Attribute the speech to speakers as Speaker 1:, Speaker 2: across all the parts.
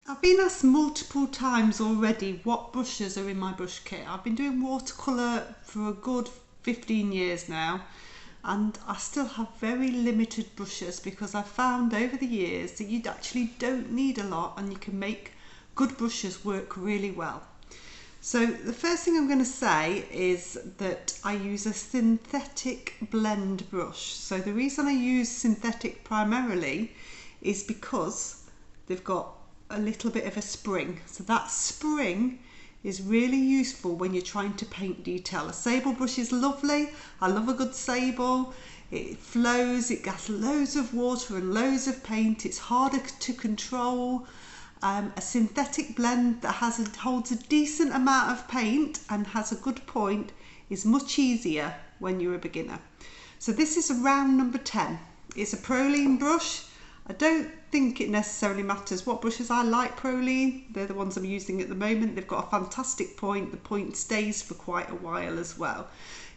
Speaker 1: I've been asked multiple times already what brushes are in my brush kit. I've been doing watercolour for a good 15 years now, and I still have very limited brushes because I've found over the years that you actually don't need a lot and you can make good brushes work really well. So the first thing I'm going to say is that I use a synthetic blend brush. So the reason I use synthetic primarily is because they've got a little bit of a spring. So that spring is really useful when you're trying to paint detail. A sable brush is lovely. I love a good sable. It flows, it gets loads of water and loads of paint. It's harder to control. A synthetic blend that holds a decent amount of paint and has a good point is much easier when you're a beginner. So this is a round number 10. It's a Proline brush. I don't think it necessarily matters what brushes. I like Proline. They're the ones I'm using at the moment. They've got a fantastic point. The point stays for quite a while as well.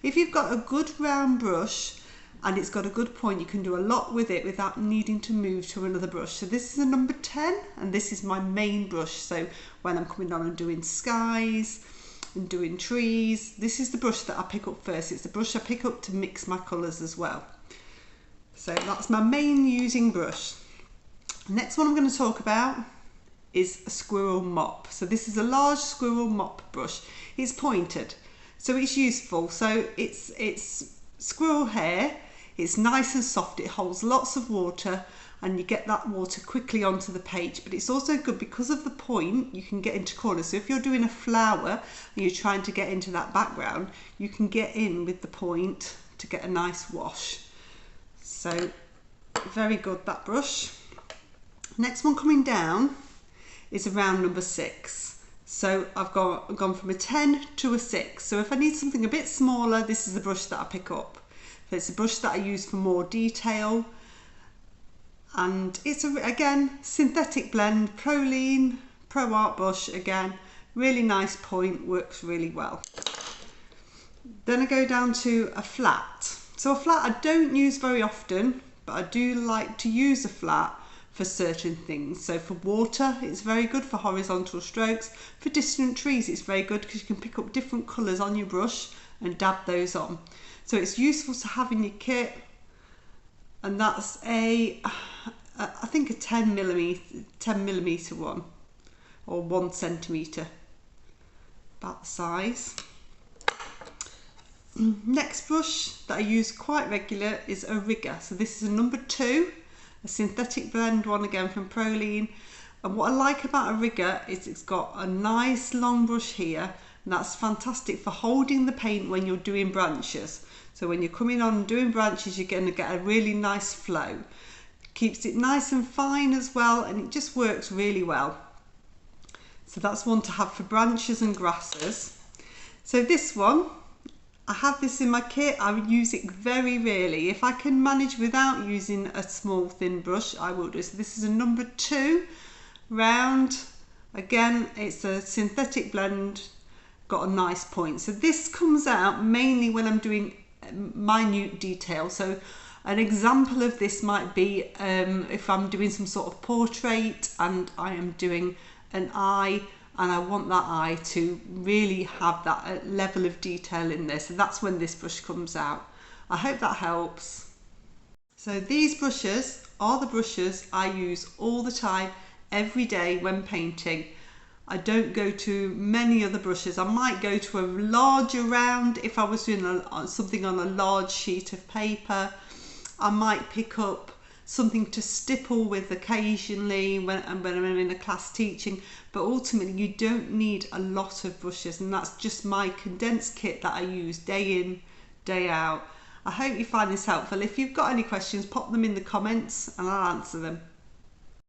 Speaker 1: If you've got a good round brush and it's got a good point, you can do a lot with it without needing to move to another brush. So this is a number 10 and this is my main brush. So when I'm coming on and doing skies and doing trees, this is the brush that I pick up first. It's the brush I pick up to mix my colours as well. So that's my main using brush. Next one I'm going to talk about is a squirrel mop. So this is a large squirrel mop brush. It's pointed, so it's useful. So it's squirrel hair. It's nice and soft. It holds lots of water and you get that water quickly onto the page. But it's also good because of the point, you can get into corners. So if you're doing a flower and you're trying to get into that background, you can get in with the point to get a nice wash. So very good, that brush. Next one coming down is a round number 6. So I've gone from a 10 to a 6. So if I need something a bit smaller, this is the brush that I pick up. So it's a brush that I use for more detail. And it's, again, synthetic blend, Proline, Pro Art brush, again, really nice point, works really well. Then I go down to a flat. So a flat I don't use very often, but I do like to use a flat for certain things. So for water, it's very good for horizontal strokes. For distant trees, it's very good because you can pick up different colours on your brush and dab those on. So it's useful to have in your kit. And that's I think a 10 millimeter one, or 1 centimetre, about the size. Next brush that I use quite regular is a rigger. So this is a number 2, a synthetic blend one again from Proline. And what I like about a rigger is it's got a nice long brush here, and that's fantastic for holding the paint when you're doing branches. So when you're coming on and doing branches, you're going to get a really nice flow. Keeps it nice and fine as well, and it just works really well. So that's one to have for branches and grasses. So this one, I have this in my kit. I would use it very rarely. If I can manage without using a small thin brush, I will do. So this is a number 2 round. Again, it's a synthetic blend, got a nice point. So this comes out mainly when I'm doing minute detail. So an example of this might be if I'm doing some sort of portrait and I am doing an eye, and I want that eye to really have that level of detail in there. So that's when this brush comes out. I hope that helps. So these brushes are the brushes I use all the time, every day when painting. I don't go to many other brushes. I might go to a larger round if I was doing something on a large sheet of paper. I might pick up something to stipple with occasionally when I'm in a class teaching, but ultimately you don't need a lot of brushes, and that's just my condensed kit that I use day in, day out. I hope you find this helpful. If you've got any questions, pop them in the comments and I'll answer them.